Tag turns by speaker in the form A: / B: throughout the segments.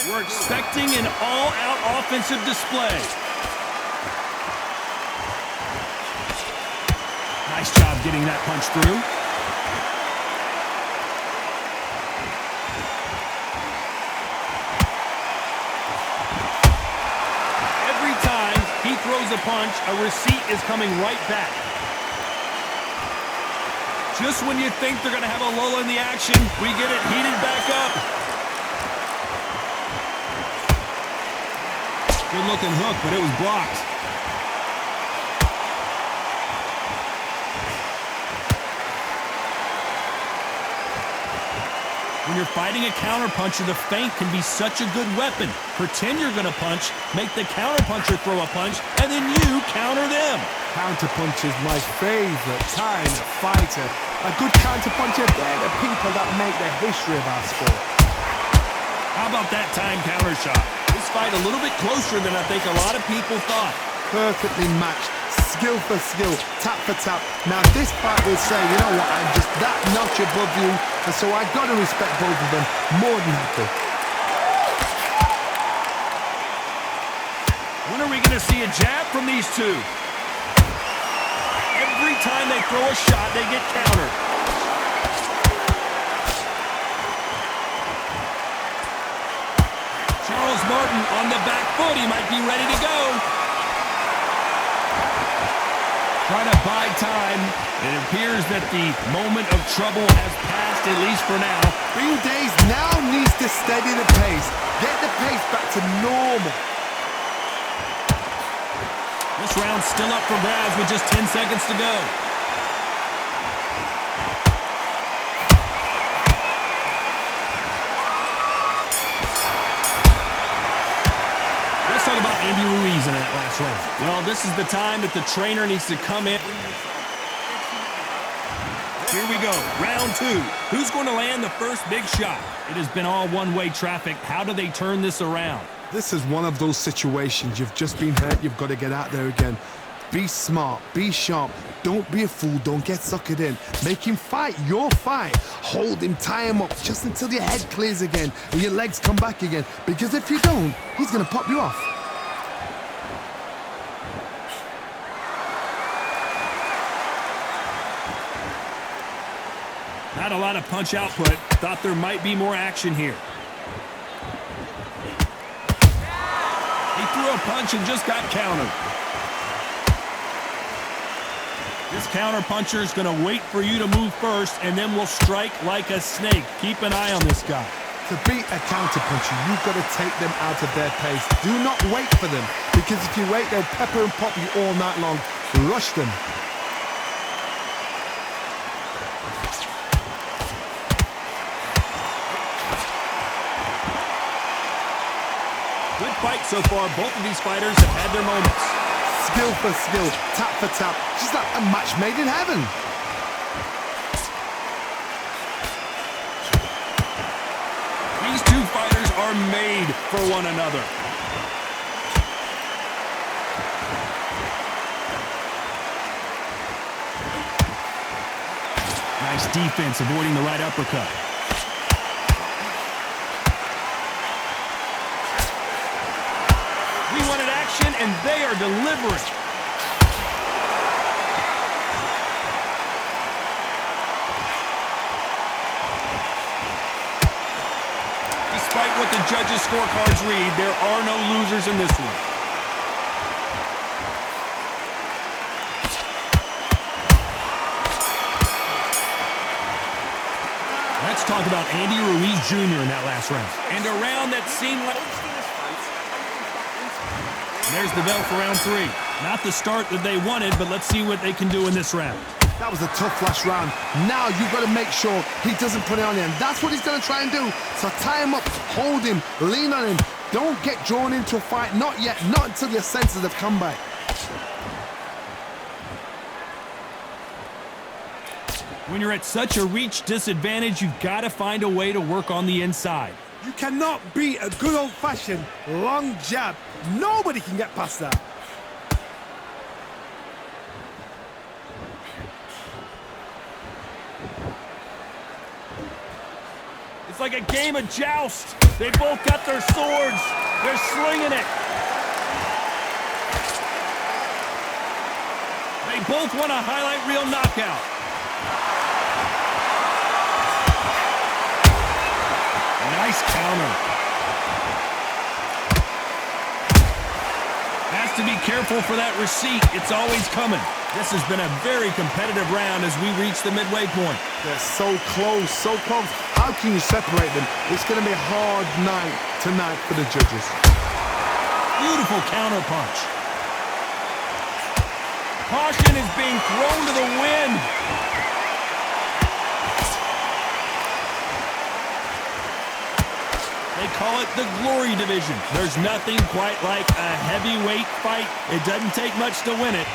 A: We're expecting an all-out offensive display. Nice job getting that punch through. Every time he throws a punch, a receipt is coming right back. Just when you think they're going to have a lull in the action, we get it heated back up. Good-looking hook, but it was blocked. When you're fighting a counterpuncher, the feint can be such a good weapon. Pretend you're going to punch, make the counterpuncher throw a punch, and then you counter them.
B: Counterpunch is my favorite kind of fighter. A good counterpuncher, they're the people that make the history of our sport.
A: How about that time counter shot? This fight a little bit closer than I think a lot of people thought.
B: Perfectly matched, skill for skill, tap for tap. Now this fight will say, you know what, I'm just that notch above you, and so I got to respect both of them more than happy.
A: When are we going to see a jab from these two? Every time they throw a shot, they get countered. Charles Martin on the back foot. He might be ready to go. Trying to buy time. It appears that the moment of trouble has passed, at least for now.
B: Green Days now needs to steady the pace. Get the pace back to normal.
A: This round's still up for grabs with just 10 seconds to go. Let's talk about Andy Ruiz in that last round. Well, this is the time that the trainer needs to come in. Here we go, round two. Who's going to land the first big shot? It has been all one-way traffic. How do they turn this around?
B: This is one of those situations. You've just been hurt, you've got to get out there again. Be smart, be sharp, don't be a fool, don't get suckered in. Make him fight your fight. Hold him, tie him up, just until your head clears again and your legs come back again. Because if you don't, he's going to pop you off.
A: Not a lot of punch output. Thought there might be more action here. He threw a punch and just got countered. This counter puncher is going to wait for you to move first, and then will strike like a snake. Keep an eye on this guy.
B: To beat a counter puncher, you've got to take them out of their pace. Do not wait for them, because if you wait, they'll pepper and pop you all night long. Rush them.
A: Good fight so far. Both of these fighters have had their moments.
B: Skill for skill, tap for tap. Just like a match made in heaven.
A: These two fighters are made for one another. Nice defense, avoiding the right uppercut. We wanted action, and they are delivering. Despite what the judges' scorecards read, there are no losers in this one. Let's talk about Andy Ruiz Jr. in that last round. And a round that seemed like... There's the bell for round three. Not the start that they wanted, but let's see what they can do in this round.
B: That was a tough last round. Now you've got to make sure he doesn't put it on him. That's what he's going to try and do. So tie him up, hold him, lean on him. Don't get drawn into a fight. Not yet. Not until your senses have come back.
A: When you're at such a reach disadvantage, you've got to find a way to work on the inside.
B: You cannot beat a good old-fashioned long jab. Nobody can get past that.
A: It's like a game of joust. They both got their swords. They're slinging it. They both want a highlight reel knockout. Nice counter. Has to be careful for that receipt. It's always coming. This has been a very competitive round as we reach the midway point.
B: They're so close, so close. How can you separate them? It's going to be a hard night tonight for the judges.
A: Beautiful counter punch. Caution is being thrown to the wind. They call it the glory division. There's nothing quite like a heavyweight fight. It doesn't take much to win it.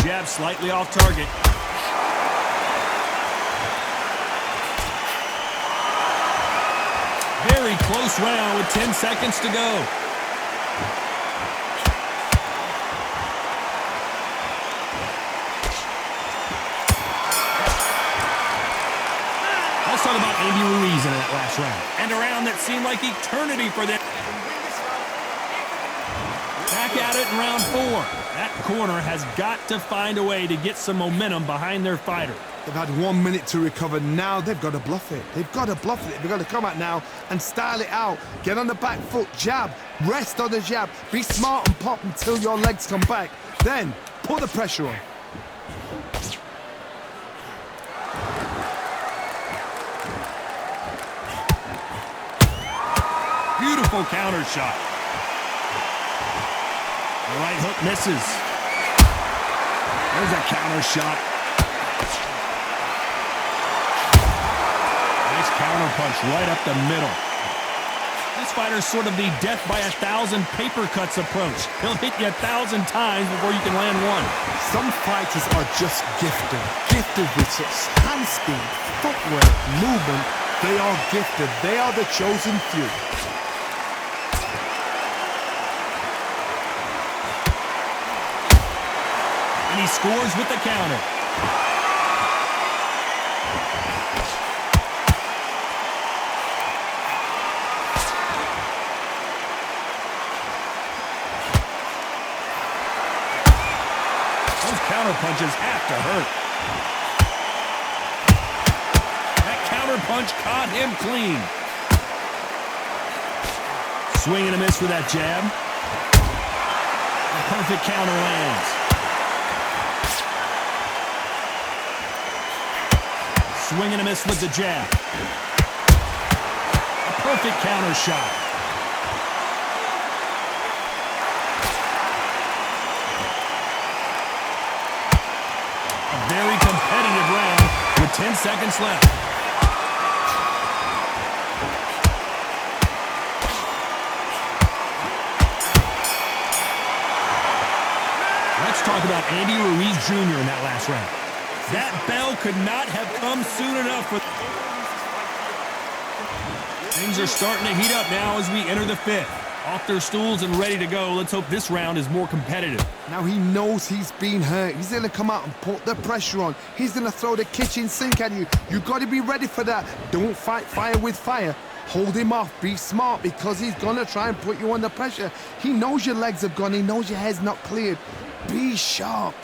A: Jab slightly off target. Very close round with 10 seconds to go. Let's talk about Andy Ruiz in that last round. And a round that seemed like eternity for them. Back at it in round 4. That corner has got to find a way to get some momentum behind their fighter.
B: They've had 1 minute to recover. Now they've got to bluff it. They've got to bluff it. They've got to come out now and style it out. Get on the back foot, jab, rest on the jab. Be smart and pop until your legs come back. Then put the pressure on.
A: Beautiful counter shot. The right hook misses. There's a counter shot. Nice counter punch right up the middle. This fighter's sort of the death by 1,000 paper cuts approach. He'll hit you 1,000 times before you can land one.
B: Some fighters are just gifted. Gifted with such hand speed, footwork, movement. They are gifted. They are the chosen few.
A: And he scores with the counter. Those counter punches have to hurt. That counter punch caught him clean. Swing and a miss with that jab. A perfect counter lands. Swing and a miss with the jab. A perfect counter shot. A very competitive round with 10 seconds left. Let's talk about Andy Ruiz Jr. in that last round. That bell could not have come soon enough. Things are starting to heat up now as we enter the 5th. Off their stools and ready to go. Let's hope this round is more competitive.
B: Now he knows he's been hurt. He's going to come out and put the pressure on. He's going to throw the kitchen sink at you. You've got to be ready for that. Don't fight fire with fire. Hold him off. Be smart because he's going to try and put you under pressure. He knows your legs have gone. He knows your head's not cleared. Be sharp.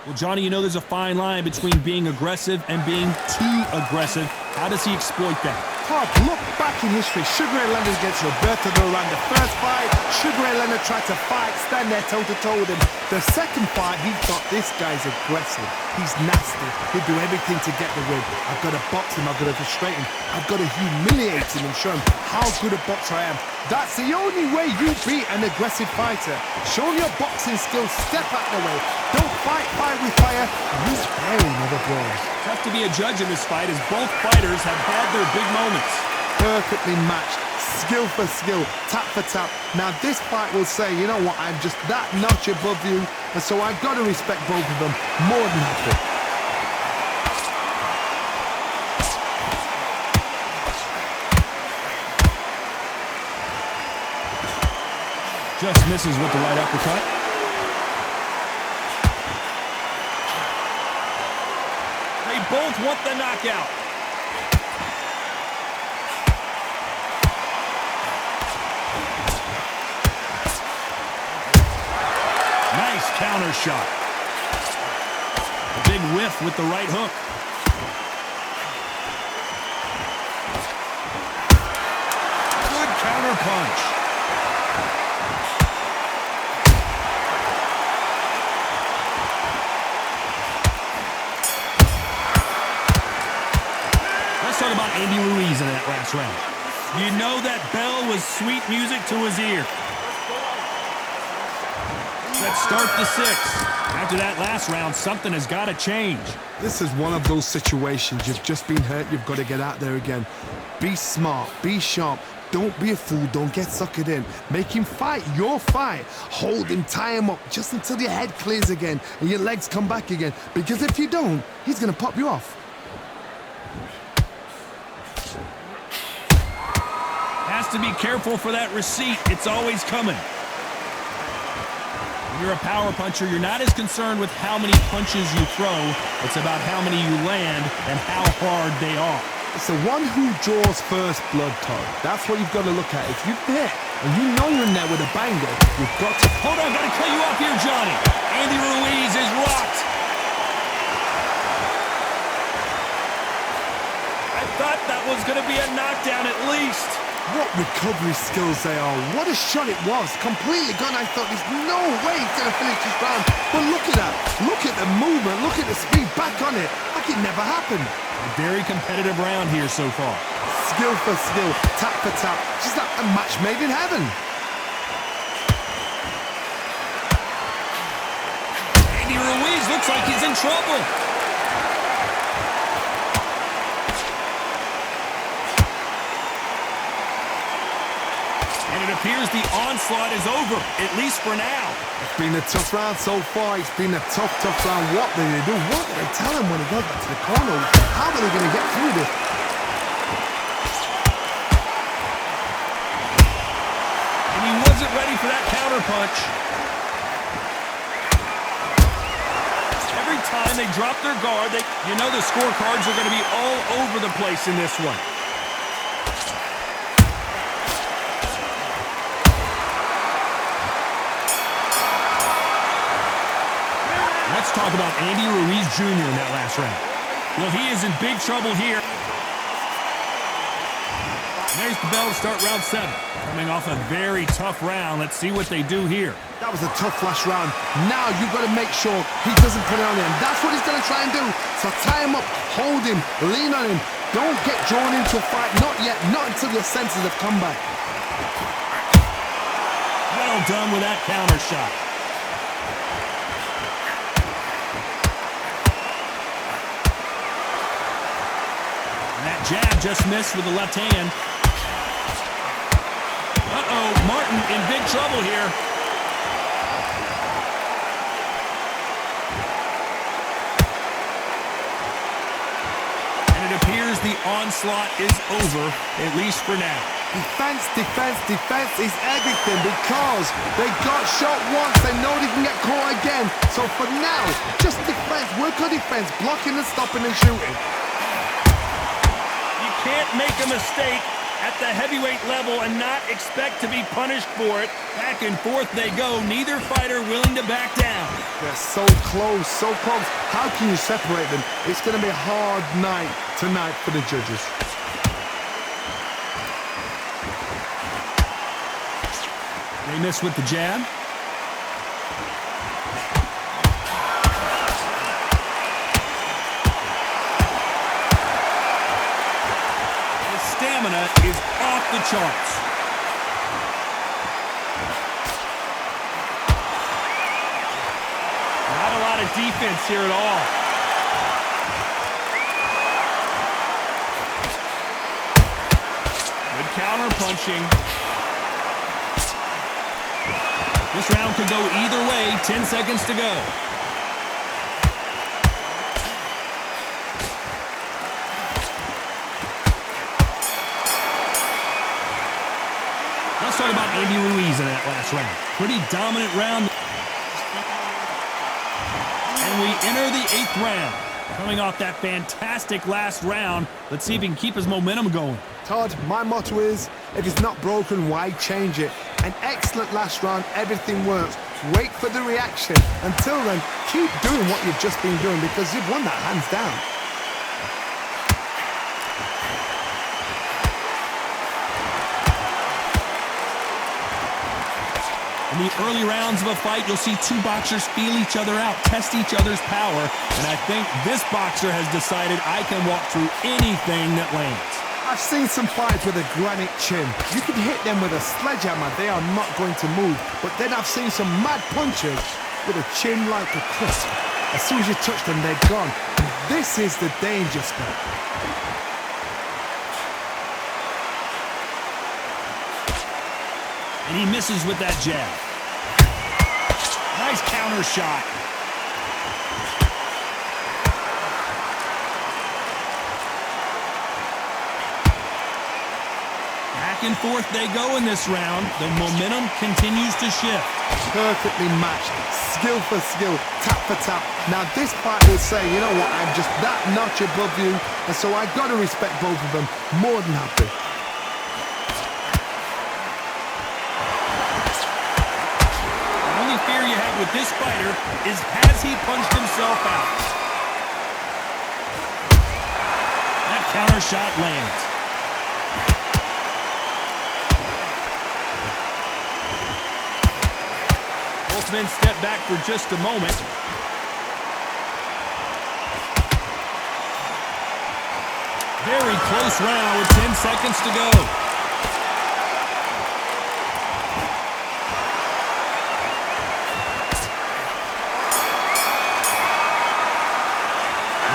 A: Well, Johnny, you know there's a fine line between being aggressive and being too aggressive. How does he exploit that?
B: Todd, look back in history. Sugar Ray Leonard against Roberto Duran. The first fight, Sugar Ray Leonard tried to fight, stand there toe-to-toe with him. The second fight, he thought this guy's aggressive. He's nasty. He'll do everything to get the win. I've got to box him. I've got to frustrate him. I've got to humiliate him and show him how good a boxer I am. That's the only way you beat an aggressive fighter. Show him your boxing skills. Step out the way. Don't fight fire with fire. Use very other blows.
A: Tough to be a judge in this fight as both fighters have had their big moments.
B: Perfectly matched. Skill for skill. Tap for tap. Now this fight will say, you know what, I'm just that notch above you. And so I've got to respect both of them more than happy.
A: Just misses with the right uppercut. They both want the knockout. Nice counter shot. A big whiff with the right hook. Good counter punch. Let's talk about Andy Ruiz in that last round. You know that bell was sweet music to his ear. Let's start the sixth. After that last round, something has got to change.
B: This is one of those situations. You've just been hurt. You've got to get out there again. Be smart. Be sharp. Don't be a fool. Don't get suckered in. Make him fight your fight. Hold him. Tie him up just until your head clears again and your legs come back again. Because if you don't, he's going to pop you off.
A: Has to be careful for that receipt. It's always coming. You're a power puncher, you're not as concerned with how many punches you throw. It's about how many you land and how hard they are.
B: It's the one who draws first blood, Todd. That's what you've got to look at. If you've hit and you know you're in there with a banger, you've got to...
A: Hold on, gotta cut you off here, Johnny. Andy Ruiz is rocked. I thought that was gonna be a knockdown at least.
B: What recovery skills they are. What a shot it was. Completely gone. I thought there's no way he's going to finish this round. But look at that. Look at the movement. Look at the speed back on it. Like it never happened.
A: A very competitive round here so far.
B: Skill for skill. Tap for tap. Just like a match made in heaven.
A: Andy Ruiz looks like he's in trouble. It appears the onslaught is over, at least for now.
B: It's been a tough round so far. It's been a tough round. What did they do? What did they tell him when he goes back to the corner? How are they going to get through this?
A: And he wasn't ready for that counter punch. Every time they drop their guard, you know the scorecards are going to be all over the place in this one. Let's talk about Andy Ruiz Jr. in that last round. Well, he is in big trouble here. There's the bell to start round 7. Coming off a very tough round. Let's see what they do here.
B: That was a tough last round. Now you've got to make sure he doesn't put it on him. That's what he's going to try and do. So tie him up, hold him, lean on him. Don't get drawn into a fight. Not yet. Not until your senses have come back.
A: Well done with that counter shot. Jab just missed with the left hand. Uh-oh, Martin in big trouble here. And it appears the onslaught is over, at least for now.
B: Defense is everything because they got shot once. They know they can get caught again. So for now, just defense. Work on defense, blocking and stopping and shooting.
A: Can't make a mistake at the heavyweight level and not expect to be punished for it. Back and forth they go. Neither fighter willing to back down.
B: They're so close, so close. How can you separate them? It's going to be a hard night tonight for the judges.
A: They miss with the jab. Stamina is off the charts. Not a lot of defense here at all. Good counter punching. This round could go either way. 10 seconds to go. Let's talk about Andy Ruiz in that last round. Pretty dominant round. And we enter the 8th round. Coming off that fantastic last round, let's see if he can keep his momentum going.
B: Todd, my motto is, if it's not broken, why change it? An excellent last round, everything works. Wait for the reaction. Until then, keep doing what you've just been doing because you've won that hands down.
A: In the early rounds of a fight, you'll see two boxers feel each other out, test each other's power, and I think this boxer has decided I can walk through anything that lands.
B: I've seen some fights with a granite chin. You can hit them with a sledgehammer, they are not going to move. But then I've seen some mad punchers with a chin like a crisp. As soon as you touch them, they're gone. And this is the danger spot.
A: And he misses with that jab. Nice counter shot. Back and forth they go in this round. The momentum continues to shift.
B: Perfectly matched. Skill for skill. Tap for tap. Now this fight will say, you know what, I'm just that notch above you. And so I've got to respect both of them. More than happy.
A: Fear you have with this fighter is, has he punched himself out? That counter shot lands. Both men step back for just a moment. Very close round with 10 seconds to go.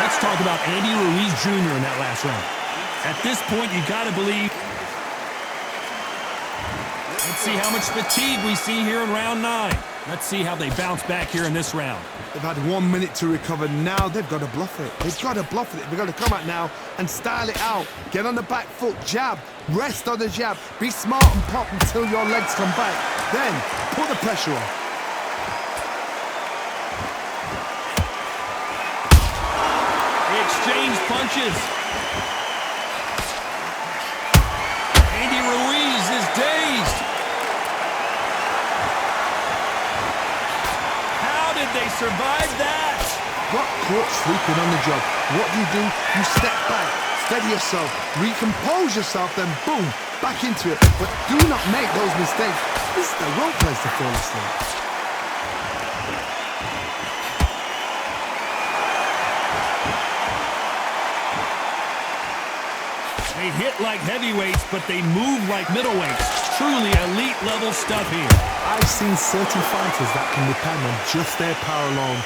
A: Let's talk about Andy Ruiz Jr. in that last round. At this point, you got to believe. Let's see how much fatigue we see here in round 9. Let's see how they bounce back here in this round.
B: They've had 1 minute to recover. Now they've got to bluff it. They've got to bluff it. They've got to come out now and style it out. Get on the back foot, jab, rest on the jab. Be smart and pop until your legs come back. Then put the pressure on.
A: Exchange punches. Andy Ruiz is dazed. How did they survive that?
B: Got caught sleeping on the job. What do? You step back, steady yourself, recompose yourself, then boom, back into it. But do not make those mistakes. This is the wrong place to fall asleep.
A: They hit like heavyweights, but they move like middleweights. Truly elite level stuff here.
B: I've seen certain fighters that can depend on just their power alone.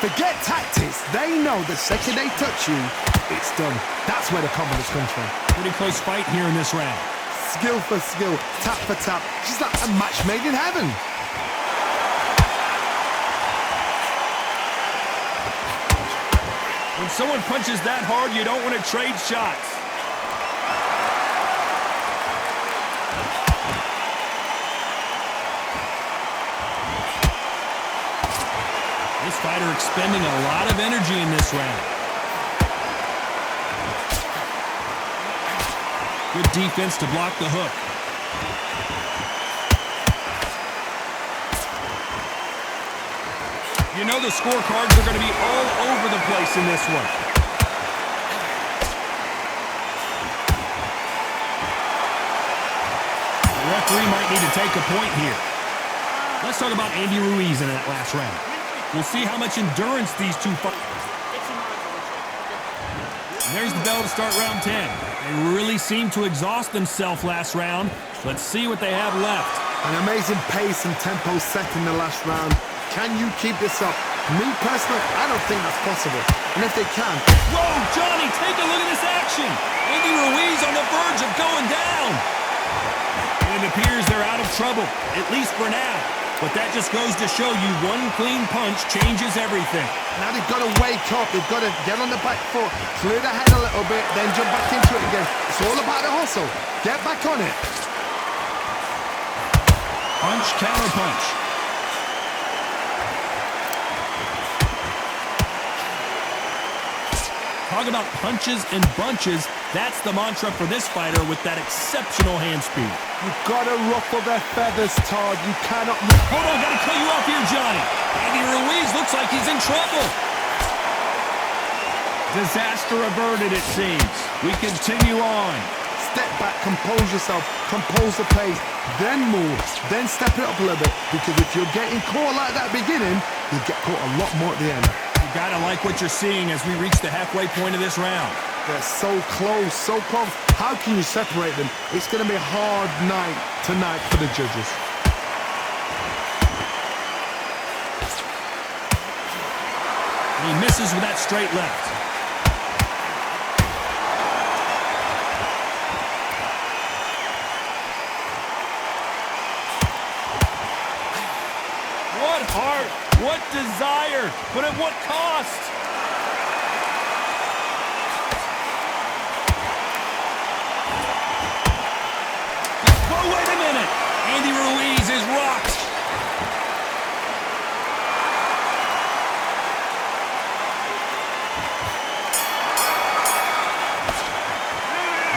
B: Forget tactics. They know the second they touch you, it's done. That's where the confidence comes from.
A: Pretty close fight here in this round.
B: Skill for skill, tap for tap. She's like a match made in heaven.
A: When someone punches that hard, you don't want to trade shots. This fighter expending a lot of energy in this round. Good defense to block the hook. You know the scorecards are going to be all over the place in this one. The referee might need to take a point here. Let's talk about Andy Ruiz in that last round. We'll see how much endurance these two fight. And there's the bell to start round 10. They really seem to exhaust themselves last round. Let's see what they have left.
B: An amazing pace and tempo set in the last round. Can you keep this up? Me personally, I don't think that's possible. And if they can...
A: Whoa, Johnny, take a look at this action. Andy Ruiz on the verge of going down. And it appears they're out of trouble, at least for now. But that just goes to show you one clean punch changes everything.
B: Now they've got to wake up. They've got to get on the back foot, clear the head a little bit, then jump back into it again. It's all about the hustle. Get back on it.
A: Punch, counter punch. Talk about punches and bunches. That's the mantra for this fighter with that exceptional hand speed.
B: You've got to ruffle their feathers, Todd. You cannot...
A: Hold on, gotta cut you off here, Johnny. Andy Ruiz looks like he's in trouble. Disaster averted, it seems. We continue on.
B: Step back, compose yourself, compose the pace, then move, then step it up a little bit. Because if you're getting caught like that beginning, you'll get caught a lot more at the end.
A: You gotta like what you're seeing as we reach the halfway point of this round.
B: They're so close, so close. How can you separate them? It's going to be a hard night tonight for the judges.
A: And he misses with that straight left. What heart, what desire, but at what cost? Oh, wait a minute! Andy Ruiz is rocked.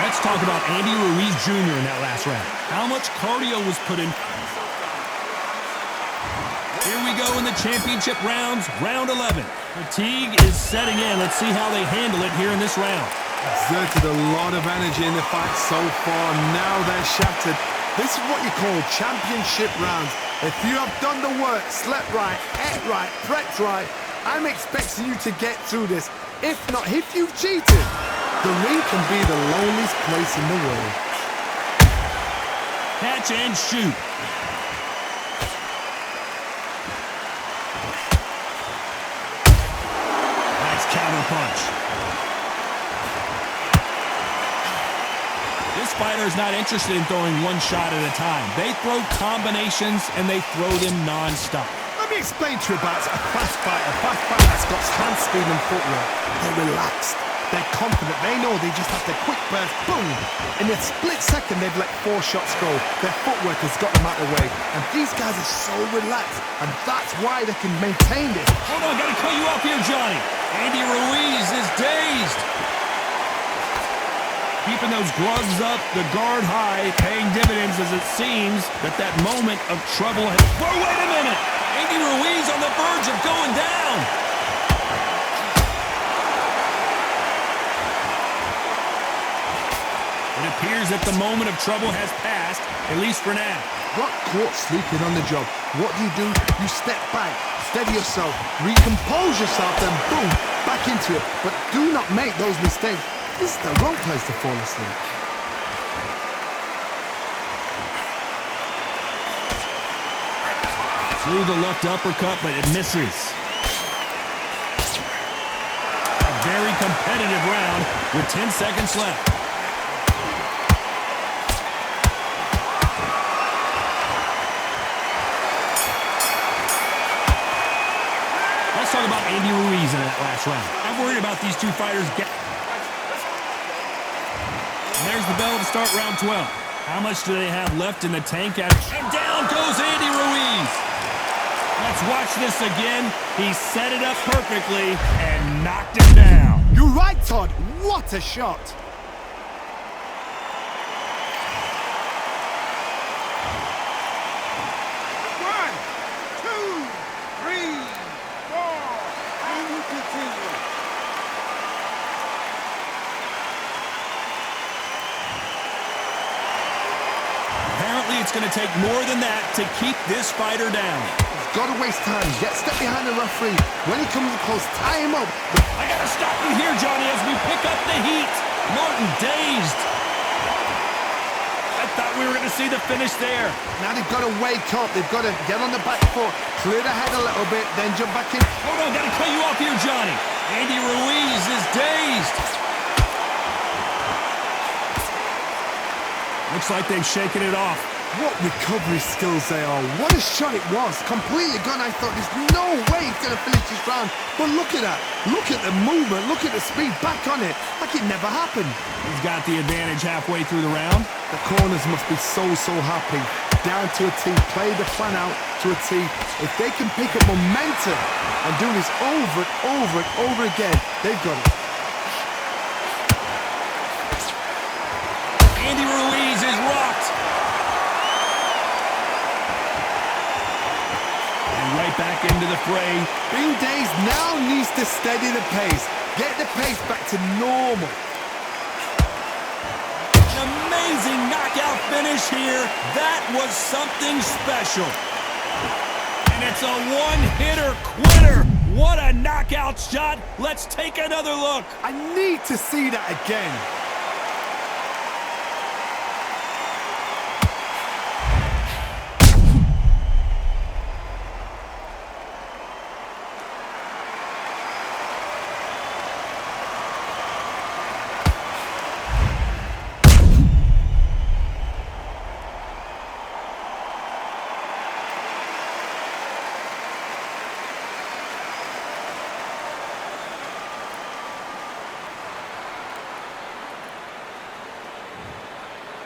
A: Let's talk about Andy Ruiz Jr. in that last round. How much cardio was put in? Here we go in the championship rounds, round 11. Fatigue is setting in. Let's see how they handle it here in this round.
B: Exerted a lot of energy in the fight so far. Now they're shattered. This is what you call championship rounds. If you have done the work, slept right, ate right, prepped right, I'm expecting you to get through this. If not, if you've cheated, the ring can be the loneliest place in the world.
A: Catch and shoot. Nice counter punch. This fighter is not interested in throwing one shot at a time. They throw combinations and they throw them non-stop.
B: Let me explain to you about a fast fighter that's got hand speed and footwork. They're relaxed. They're confident. They know they just have to quick burst, boom. In a split second, they've let 4 shots go. Their footwork has got them out of the way. And these guys are so relaxed. And that's why they can maintain this.
A: Hold on, gotta cut you off here, Johnny. Andy Ruiz is dazed. Keeping those gloves up, the guard high, paying dividends as it seems that moment of trouble has... Oh, wait a minute! Andy Ruiz on the verge of going down. It appears that the moment of trouble has passed, at least for now.
B: Got caught sleeping on the job. What do? You step back, steady yourself, recompose yourself, then boom, back into it. But do not make those mistakes. This is the wrong place to fall asleep.
A: Through the left uppercut, but it misses. A very competitive round with 10 seconds left. Let's talk about Andy Ruiz in that last round. I'm worried about these two fighters And there's the bell to start round 12. How much do they have left in the tank? And down goes Andy Ruiz. Let's watch this again. He set it up perfectly and knocked him down.
B: You're right, Todd. What a shot.
A: It's going to take more than that to keep this fighter down.
B: He's got to waste time. Get step behind the referee. When he comes close, tie him up.
A: I got to stop you here, Johnny, as we pick up the heat. Norton dazed. I thought we were going to see the finish there.
B: Now they've got to wake up. They've got to get on the back foot, clear the head a little bit, then jump back in.
A: Hold on, got to cut you off here, Johnny. Andy Ruiz is dazed. Looks like they've shaken it off.
B: What recovery skills they are. What a shot it was. Completely gone. I thought there's no way he's going to finish this round. But look at that. Look at the movement. Look at the speed. Back on it. Like it never happened.
A: He's got the advantage halfway through the round.
B: The corners must be so happy. down to a T. Play the plan out to a T. If they can pick up momentum and do this over and over and over again, they've got it.
A: Andy Ruiz is rocked. And right back into the fray.
B: Bing Days now needs to steady the pace. Get the pace back to normal.
A: An amazing knockout finish here. That was something special. And it's a one-hitter quitter. What a knockout shot. Let's take another look.
B: I need to see that again.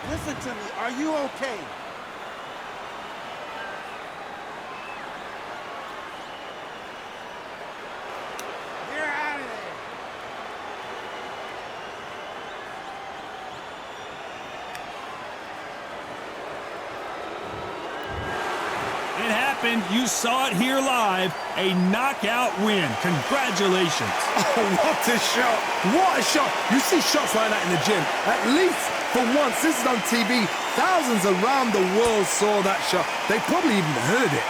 C: Listen to me, are you okay? You're out of there.
A: It happened. You saw it here live. A knockout win. Congratulations.
B: Oh, what a shot. What a shot. You see shots like that in the gym. At least for once, this is on TV. Thousands around the world saw that shot. They probably even heard it.